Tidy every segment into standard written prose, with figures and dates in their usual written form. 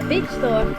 beach store.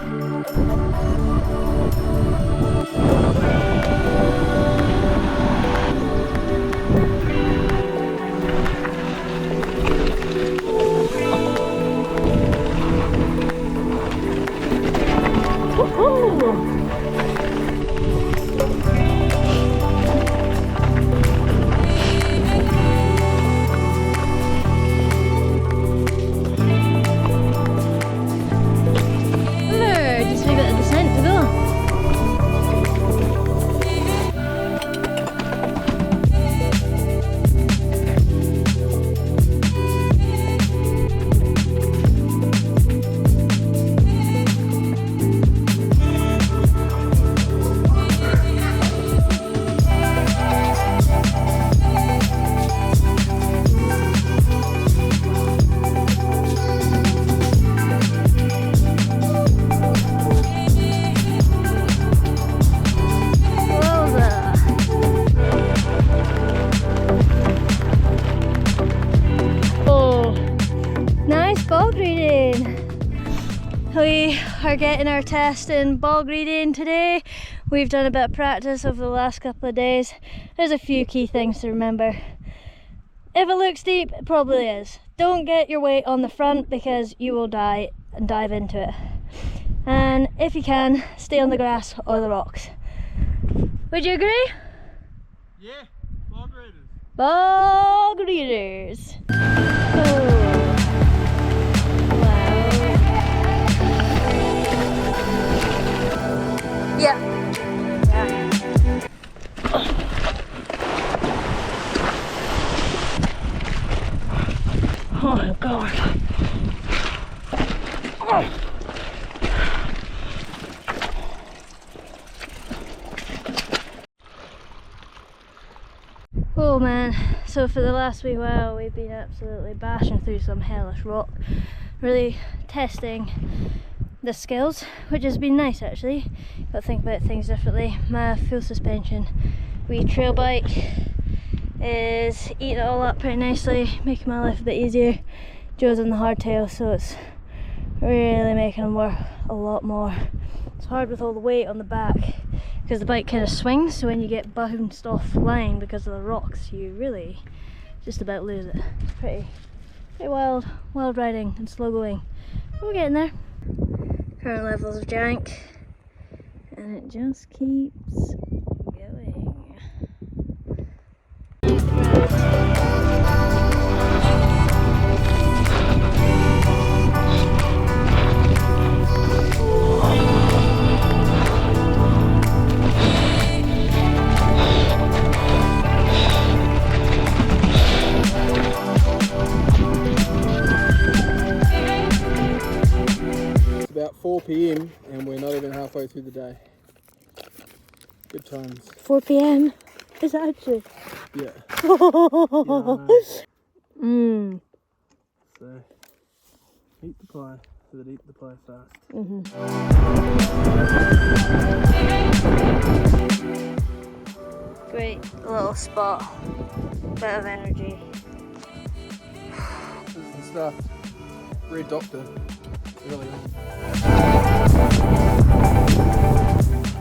We are getting our test in bog reading today. We've done a bit of practice over the last couple of days. There's a few key things to remember. If it looks deep, it probably is. Don't get your weight on the front because you will die and dive into it. And if you can, stay on the grass or the rocks. Would you agree? Yeah, bog readers. Bog readers. Oh. Yeah. Oh my God. Oh. Oh man, so for the last wee while we've been absolutely bashing through some hellish rock, really testing the skills, which has been nice actually. Got to think about things differently. My full suspension wee trail bike is eating it all up pretty nicely, making my life a bit easier. Joe's on the hardtail, so it's really making him work a lot more. It's hard with all the weight on the back because the bike kind of swings, so when you get bounced off line because of the rocks, you really just about lose it. It's pretty wild riding and slow going. But we're getting there. Current levels of jank, and it just keeps going. About 4 PM and we're not even halfway through the day. Good times. 4 PM? Is that actually? Yeah. Mmm. So, eat the pie, so that eat the pie fast. Great little spot. Bit of energy. This is the stuff. Red Doctor. Really.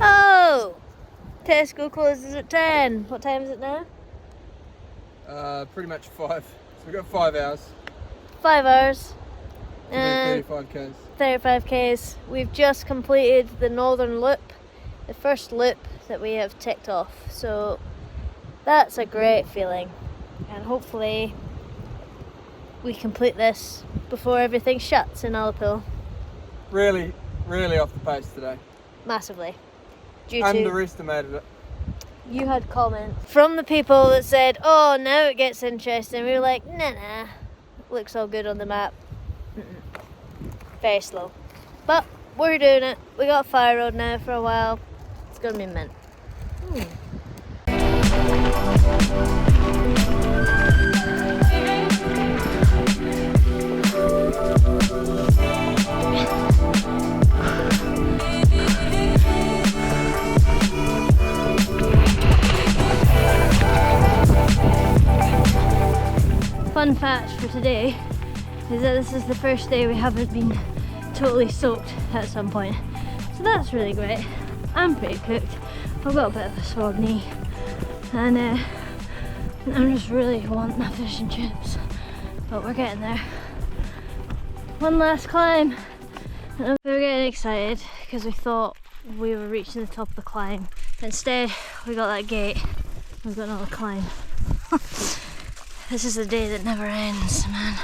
Oh! Tesco closes at 10. What time is it now? Pretty much 5. So we've got 5 hours. 5 hours. 35 Ks. 35 Ks. We've just completed the northern loop, the first loop that we have ticked off. So that's a great feeling. And hopefully we complete this before everything shuts in Ullapool. Really off the pace today. Massively. Underestimated it. You had comments from the people that said, oh, now it gets interesting. We were like, nah, looks all good on the map. Very slow. But we're doing it. We got Fire Road now for a while. It's gonna be mint. Fun fact for today is that this is the first day we haven't been totally soaked at some point. So that's really great. I'm pretty cooked. I've got a bit of a sore knee, and I just really want my fish and chips, but we're getting there. One last climb. And we were getting excited because we thought we were reaching the top of the climb. Instead, we got that gate. We've got another climb. This is the day that never ends, man.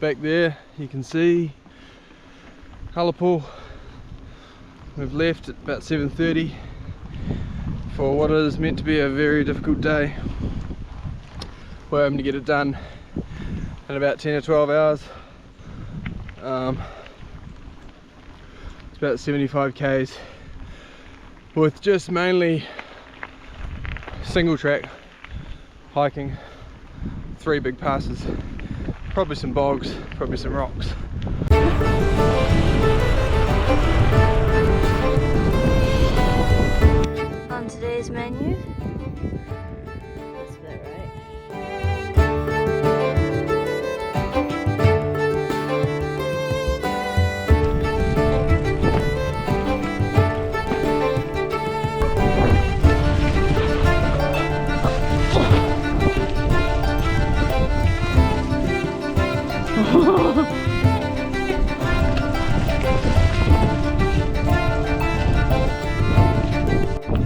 Back there you can see Hullapool. We've left at about 7:30 for what is meant to be a very difficult day. We're hoping to get it done in about 10 or 12 hours. It's about 75 k's with just mainly single track hiking, 3 big passes. Probably some bogs, probably some rocks. On today's menu, that's about right.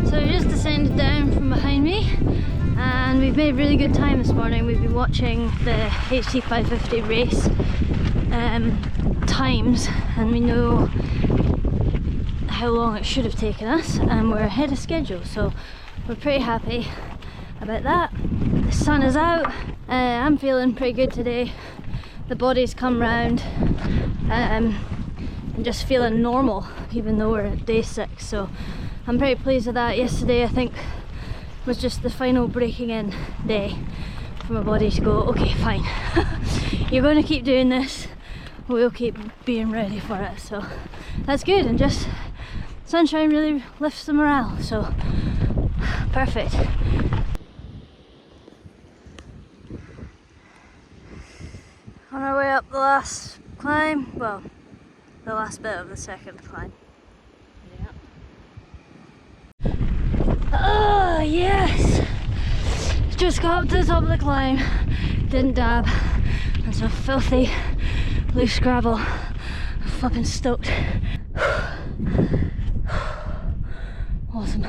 So we just descended down from behind me and we've made really good time this morning. We've been watching the HT550 race times, and we know how long it should have taken us, and we're ahead of schedule, so we're pretty happy about that. The sun is out. I'm feeling pretty good today. The body's come round. I'm just feeling normal even though we're at day 6, so I'm pretty pleased with that. Yesterday I think was just the final breaking in day for my body to go, okay fine, you're going to keep doing this, we'll keep being ready for it. So that's good, and just sunshine really lifts the morale, so perfect. On our way up the last climb, well, the last bit of the second climb. Yeah. Oh yes! Just got up to the top of the climb, didn't dab, and some filthy loose gravel. I'm fucking stoked. Awesome.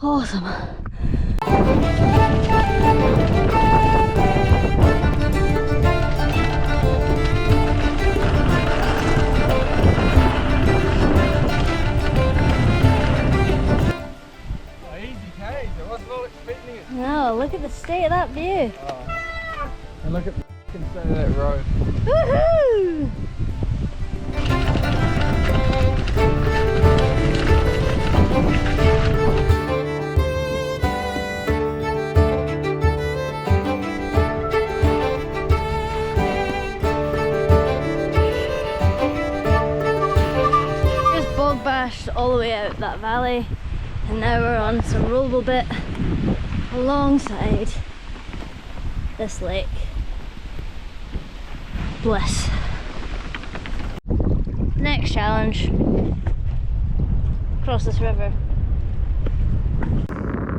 Awesome. No, look at the state of that view. Oh. And look at the state of that road. Woohoo! Just bog bashed all the way out that valley, and now we're on some rollable bit alongside this lake. Bliss. Next challenge, cross this river.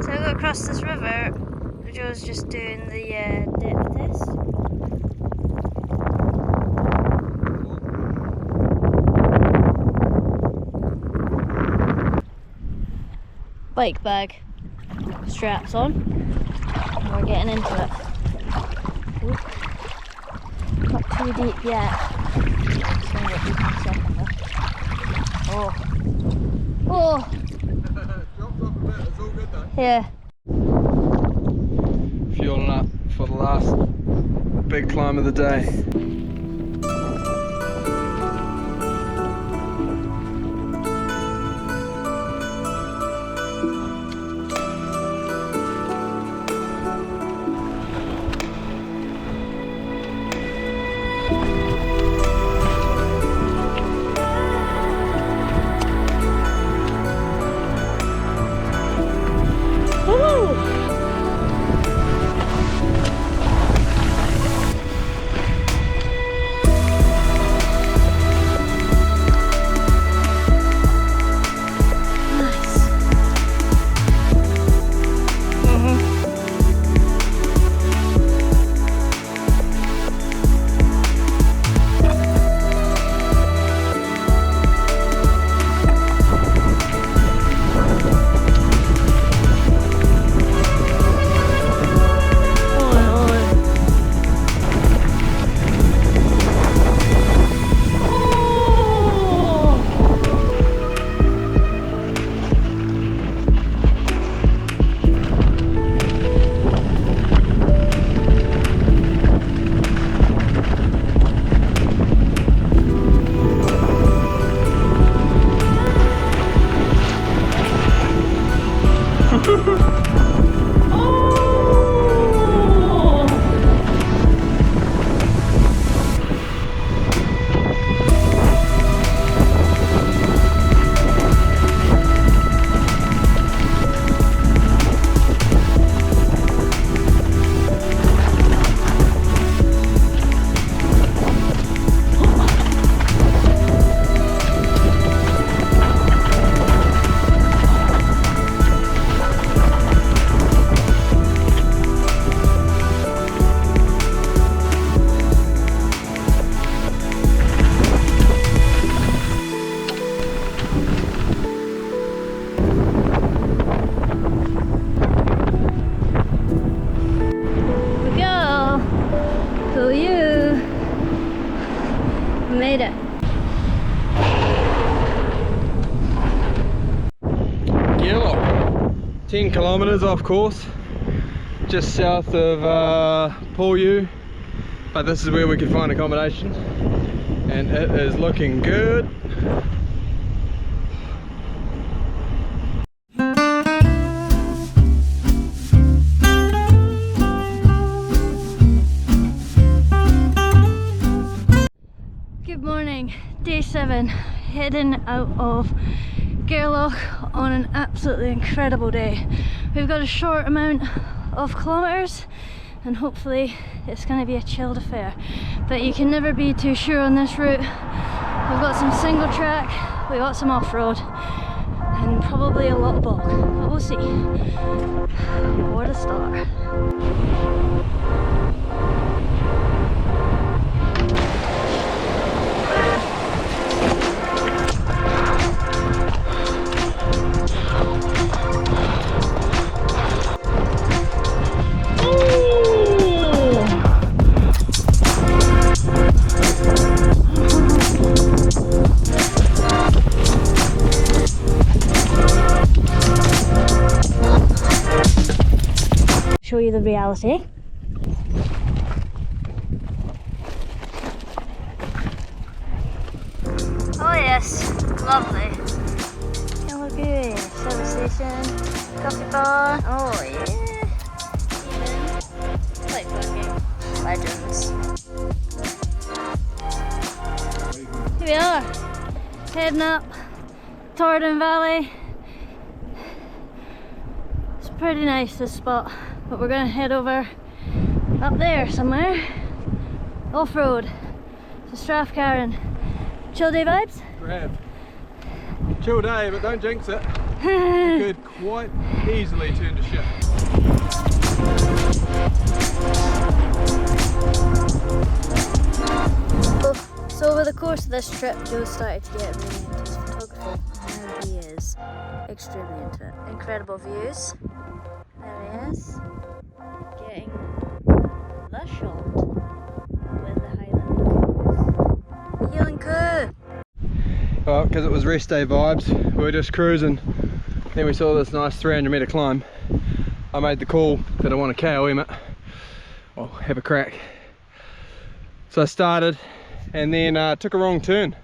So I got across this river. Joe's just doing the depth test. Bike bag, straps on, and we're getting into it. Ooh. Not too deep yet. It's going to get deep in a second though. Oh. Oh. Dropped off a bit, it's all good though. Yeah. Fueling up for the last big climb of the day. Made it. Yellow. 10 kilometers off course, just south of Paul, but this is where we could find accommodation, and it is looking good. Good morning, day 7, heading out of Gairloch on an absolutely incredible day. We've got a short amount of kilometres and hopefully it's going to be a chilled affair, but you can never be too sure on this route. We've got some single track, we've got some off-road and probably a lot of bog, but we'll see. What a start. Show you the reality. Oh yes, lovely. Yeah, look good. Service station, coffee bar. Oh yeah. Even play phone game. Legends. Here we are, heading up Torridon Valley. It's pretty nice, this spot. But we're gonna head over up there somewhere, off-road, to Strathcarron. Chill day vibes? Grab. Chill day, but don't jinx it. It could quite easily turn to shit. So over the course of this trip, Joe started to get really into his photography, and now he is extremely into it. Incredible views. There he is, getting the shot with the Highland. Healing crew! Well, because it was rest day vibes, we were just cruising. Then we saw this nice 300-metre climb. I made the call that I want to KOM it, or have a crack. So I started, and then took a wrong turn.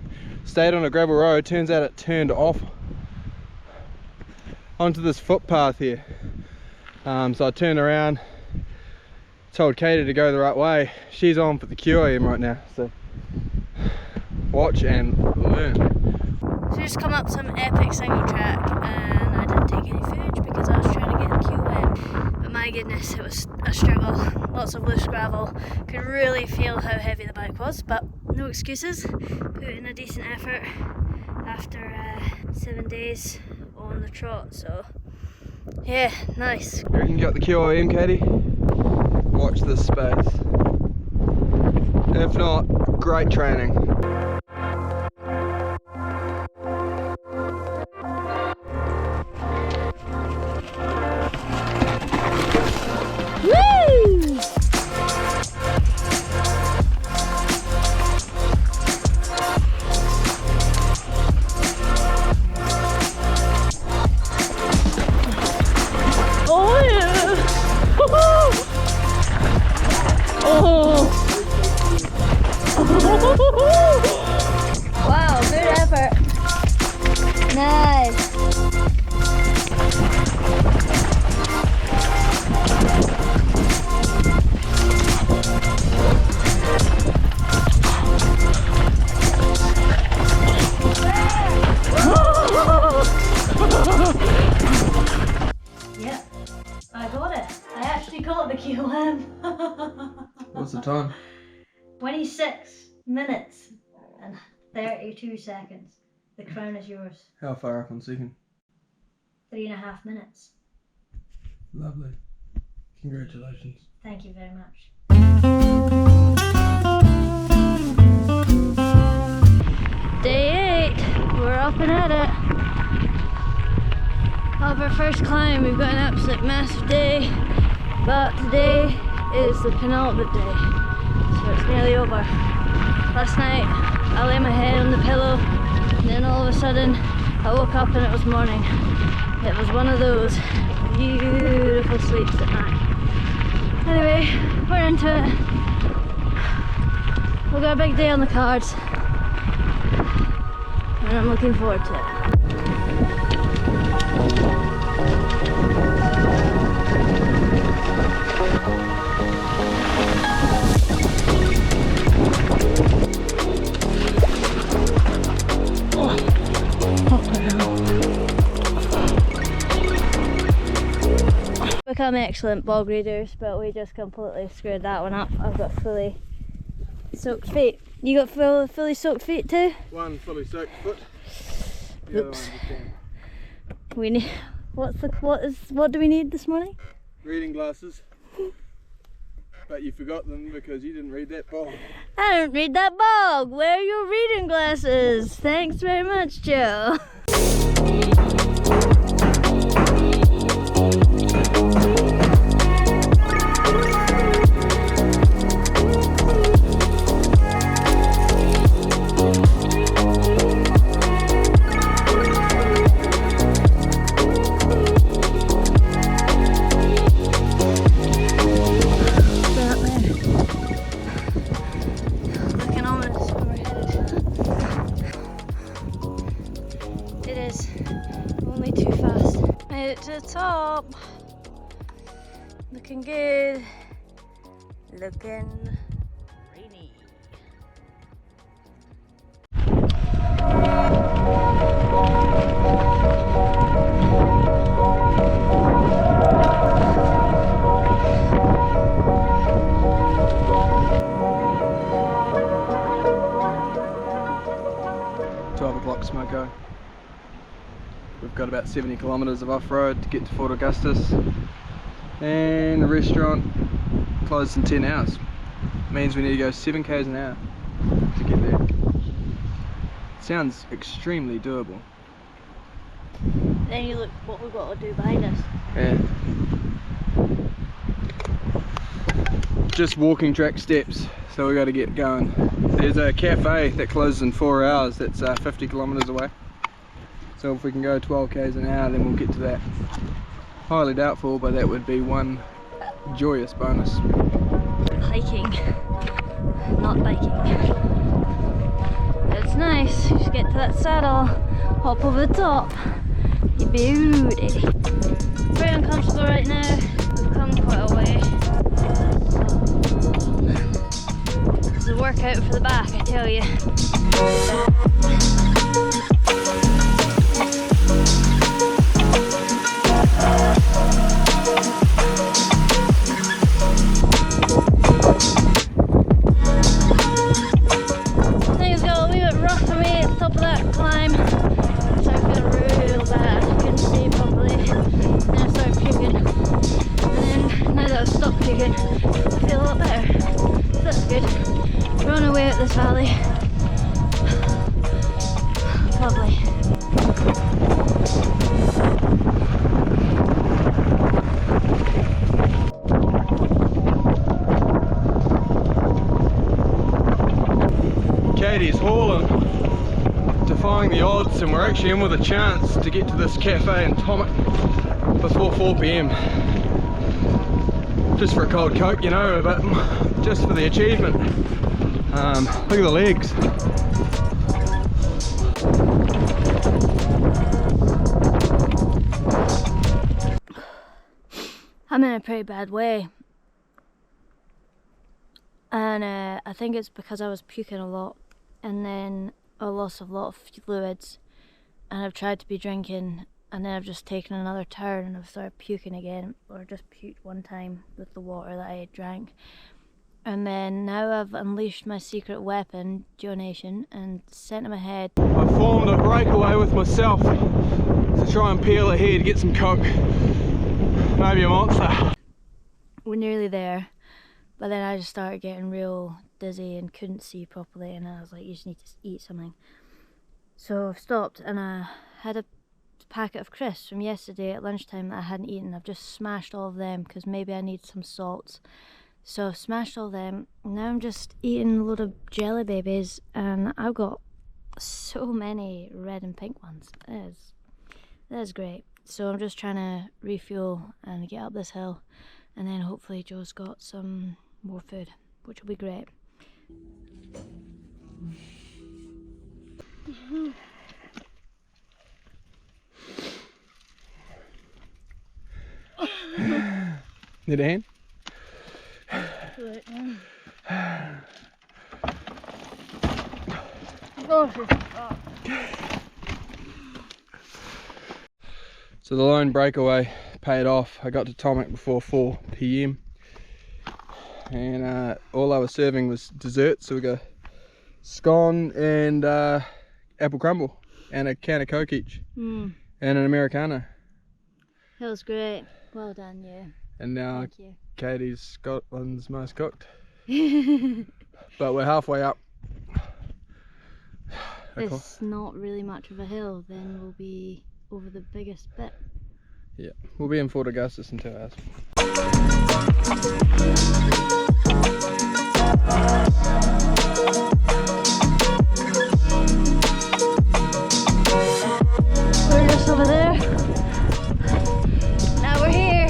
Stayed on a gravel road, turns out it turned off onto this footpath here. So I turned around, told Katy to go the right way. She's on for the QAM right now, so watch and learn. So just come up some epic single track, and I didn't take any footage because I was trying to get the QAM. But my goodness, it was a struggle. Lots of loose gravel. Could really feel how heavy the bike was, but no excuses. Put in a decent effort after 7 days on the trot, so yeah, nice. You reckon you got the QAM, Katy? Watch this space. If not, great training. Wow, good effort. Nice. Yep, I got it. I actually got the QM. What's the time? 26 minutes and 32 seconds. The crown is yours. How far up on second? 3.5 minutes. Lovely. Congratulations. Thank you very much. Day 8. We're up and at it. Of our first climb, we've got an absolute massive day. But today is the penultimate day. So it's nearly over. Last night I lay my head on the pillow, and then all of a sudden I woke up and it was morning. It was one of those beautiful sleeps at night. Anyway, we're into it. We've got a big day on the cards, and I'm looking forward to it. Become excellent bog readers, but we just completely screwed that one up. I've got fully soaked feet. You got fully soaked feet too? One fully soaked foot. The Oops. other one just down. We need what do we need this morning? Reading glasses. But you forgot them because you didn't read that bog. I didn't read that bog. Where are your reading glasses? Thanks very much, Joe. To the top. Looking good. Looking rainy. Smoko. We've got about 70 kilometres of off-road to get to Fort Augustus, and the restaurant closed in 10 hours. Means we need to go 7 k's an hour to get there. Sounds extremely doable. Then you look what we've got to do behind us. Yeah. Just walking track steps, so we got to get going. There's a cafe that closes in 4 hours that's 50 kilometers away. So if we can go 12 k's an hour, then we'll get to that. Highly doubtful, but that would be one joyous bonus. Hiking, not biking. It's nice. You just get to that saddle, hop over the top. You'd be beauty. It's very uncomfortable right now. We've come quite a way. It's a workout for the back, I tell you. Things got a wee bit rough for me at the top of that climb. So I feel real bad. Couldn't see properly. Then I started puking. And then now that I've stopped puking, I feel a lot better. So that's good. We're on our way out this valley. Lovely. Katy's hauling, defying the odds, and we're actually in with a chance to get to this cafe in Tomic before 4 PM. Just for a cold coke, you know, but just for the achievement. Look at the legs. I'm in a pretty bad way. And I think it's because I was puking a lot, and then I lost a lot of fluids, and I've tried to be drinking, and then I've just taken another turn and I've started puking again, or just puked one time with the water that I drank. And then now I've unleashed my secret weapon, donation, and sent him ahead. I formed a breakaway with myself to try and peel ahead, get some coke, maybe a monster. We're nearly there. But then I just started getting real dizzy and couldn't see properly, and I was like, you just need to eat something. So I've stopped, and I had a packet of crisps from yesterday at lunchtime that I hadn't eaten. I've just smashed all of them because maybe I need some salts. So I've smashed all of them. Now I'm just eating a load of jelly babies, and I've got so many red and pink ones. That is great. So I'm just trying to refuel and get up this hill, and then hopefully Joe's got some more food, which will be great. Need a hand? So the lone breakaway paid off. I got to Tomic before 4 PM. And all I was serving was dessert, so we got scone and apple crumble and a can of Coke each and an Americano. That was great. Well done, yeah. And now Thank you. Katy's Scotland's most cooked. But we're halfway up. It's not really much of a hill, then we'll be over the biggest bit. Yeah, we'll be in Fort Augustus in 2 hours. We're just over there. Now we're here.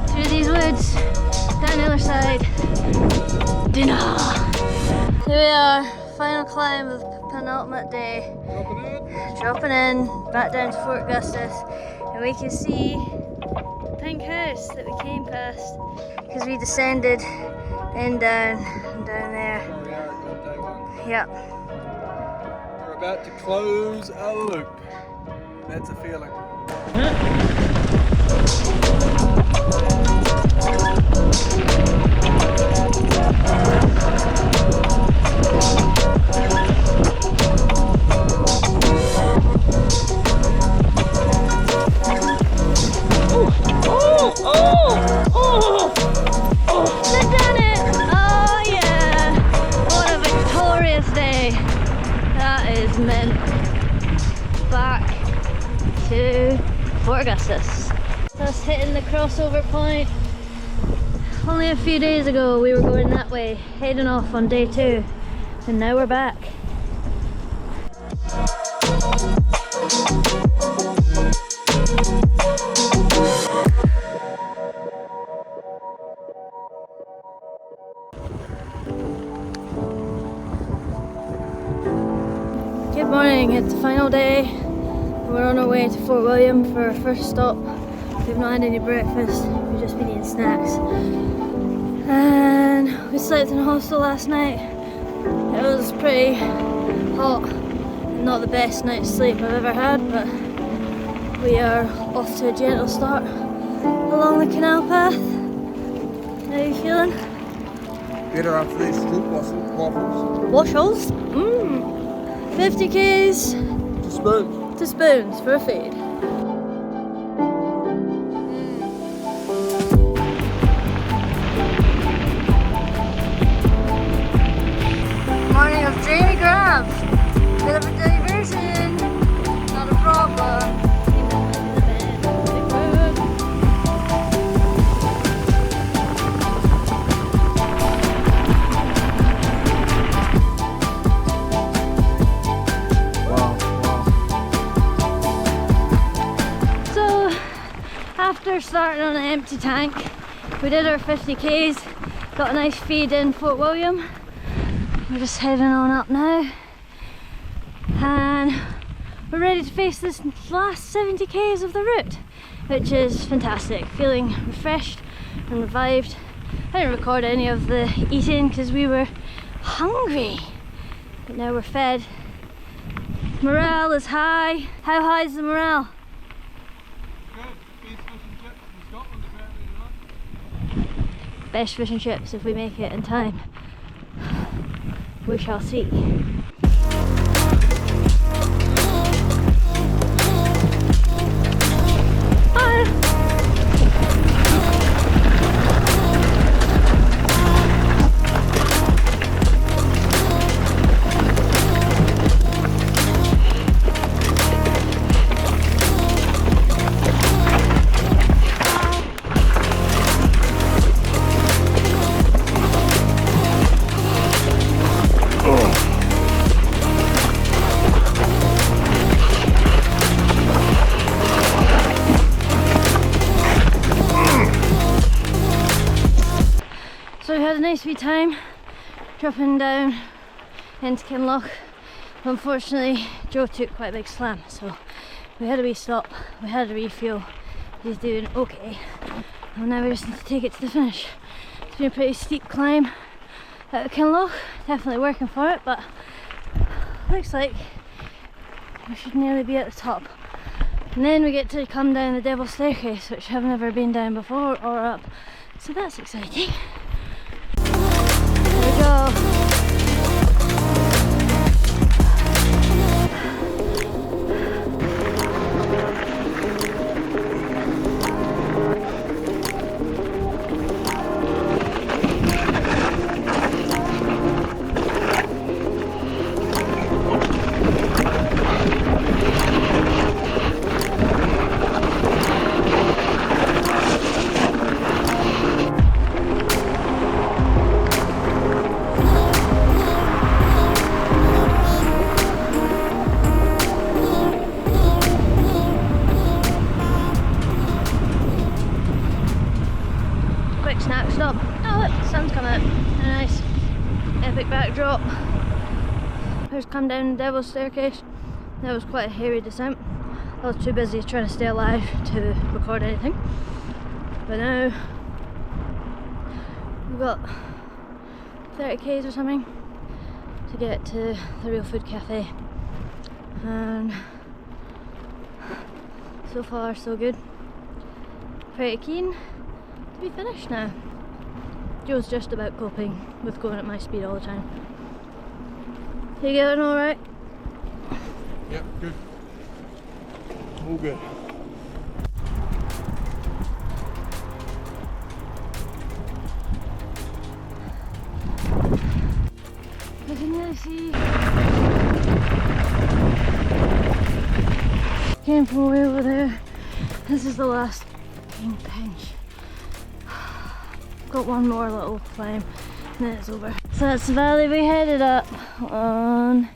Through these woods, down the other side. Dinner. Here we are, final climb of the penultimate day. Dropping in, back down to Fort Augustus, and we can see the pink house that we came past because we descended and down there. Yep. We're about to close a loop. That's a feeling. We've done it! Oh yeah! What a victorious day! That is meant back to Fort Augustus. Just hitting the crossover point. Only a few days ago we were going that way, heading off on day 2, and now we're back. Good morning, it's the final day. We're on our way to Fort William for our first stop. We've not had any breakfast, we've just been eating snacks. And we slept in a hostel last night. It was pretty hot, not the best night's sleep I've ever had, but we are off to a gentle start along the canal path. How are you feeling? Better after these stroop waffles. Waffles? Mmm. 50 k's To spoons. to spoons for a feed. Morning of Jamie Grab. Bit of a diversion. Not a problem. After starting on an empty tank, we did our 50 k's, got a nice feed in Fort William. We're just heading on up now, and we're ready to face this last 70 k's of the route, which is fantastic. Feeling refreshed and revived. I didn't record any of the eating because we were hungry, but now we're fed. Morale is high. How high is the morale? Best fish and chips if we make it in time. We shall see. So we had a nice wee time dropping down into Kinloch. Unfortunately, Joe took quite a big slam, so we had a wee stop, we had a refuel. He's doing okay, and now we just need to take it to the finish. It's been a pretty steep climb out of Kinloch, definitely working for it, but looks like we should nearly be at the top. And then we get to come down the Devil's Staircase, which I've never been down before or up, so that's exciting. There we go. Snack stop. Oh look, the sun's come out. A nice epic backdrop. Just come down the Devil's Staircase. That was quite a hairy descent. I was too busy trying to stay alive to record anything. But now we've got 30 k's or something to get to the Real Food Cafe. And so far so good. Pretty keen to be finished now. Joe's just about coping with going at my speed all the time. You getting alright? Yep, good. All good. I can really see. Came from way over there. This is the last pinch. got one more little climb and then it's over. So that's the valley we headed up on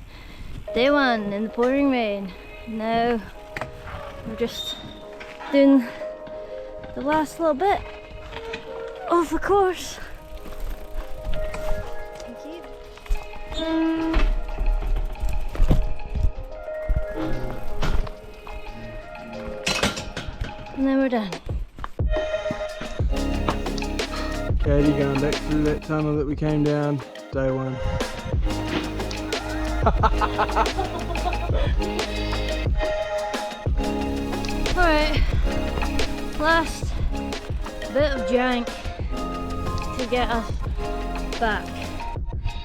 day one in the pouring rain. Now we're just doing the last little bit of the course. Thank you. And then we're done. Katy going back through that tunnel that we came down day one. Alright, last bit of jank to get us back.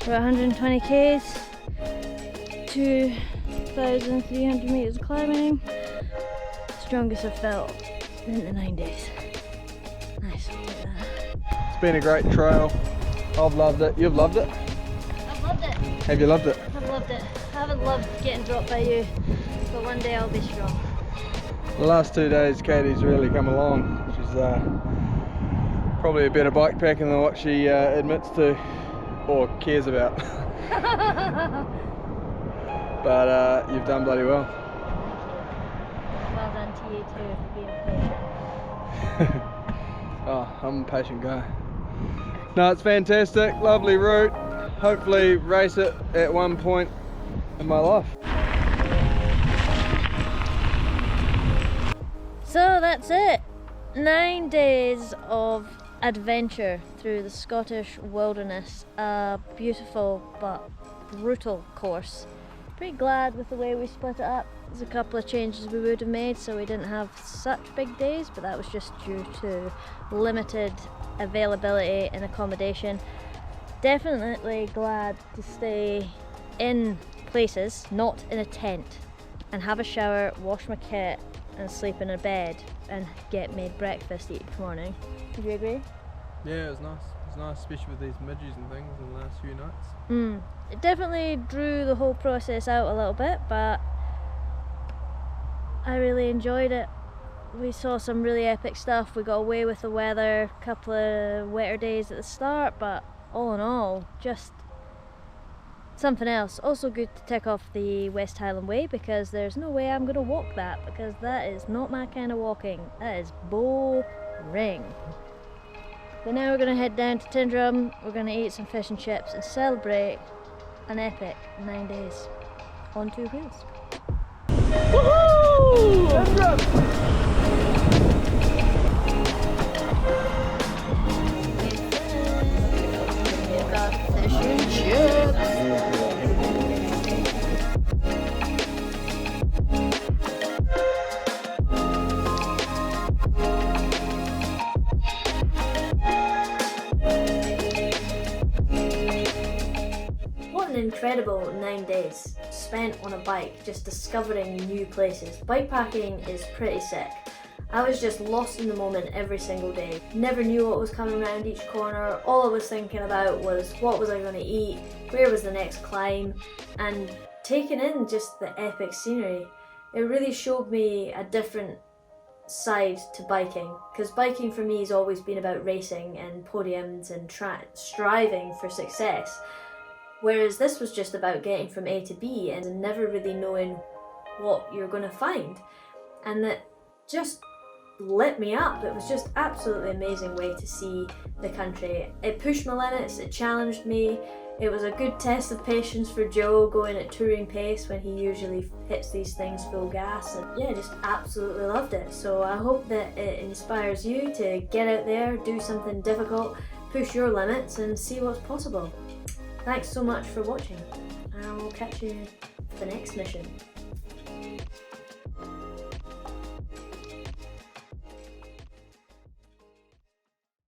We're 120 k's, 2,300 meters of climbing. Strongest I've felt in the 9 days. Nice, I'll take that. It's been a great trail. I've loved it. You've loved it? I've loved it. Have you loved it? I've loved it. I haven't loved getting dropped by you, but one day I'll be strong. The last 2 days Katy's really come along. She's probably a better bike packing than what she admits to or cares about. But you've done bloody well. Well done to you too for being patient. Oh, I'm a patient guy. No, it's fantastic, lovely route. Hopefully race it at one point in my life. So that's it. 9 days of adventure through the Scottish wilderness. A beautiful but brutal course. Pretty glad with the way we split it up. There's a couple of changes we would have made so we didn't have such big days, but that was just due to limited availability and accommodation. Definitely glad to stay in places, not in a tent, and have a shower, wash my kit and sleep in a bed and get made breakfast each morning. Would you agree? Yeah, it was nice. It was nice, especially with these midges and things in the last few nights. It definitely drew the whole process out a little bit, but I really enjoyed it. We saw some really epic stuff. We got away with the weather, a couple of wetter days at the start, but all in all, just something else. Also good to tick off the West Highland Way because there's no way I'm going to walk that because that is not my kind of walking. That is boring. So now we're going to head down to Tindrum, we're going to eat some fish and chips and celebrate an epic 9 days on 2 wheels. Woohoo! Tindrum! We've got fish and chips. Incredible 9 days spent on a bike just discovering new places. Bikepacking is pretty sick. I was just lost in the moment every single day. Never knew what was coming around each corner. All I was thinking about was what was I going to eat, where was the next climb, and taking in just the epic scenery. It really showed me a different side to biking, because biking for me has always been about racing and podiums and striving for success. Whereas this was just about getting from A to B and never really knowing what you're going to find. And that just lit me up. It was just absolutely amazing way to see the country. It pushed my limits, it challenged me. It was a good test of patience for Joe going at touring pace when he usually hits these things full gas. And yeah, just absolutely loved it. So I hope that it inspires you to get out there, do something difficult, push your limits and see what's possible. Thanks so much for watching, and I will catch you for the next mission.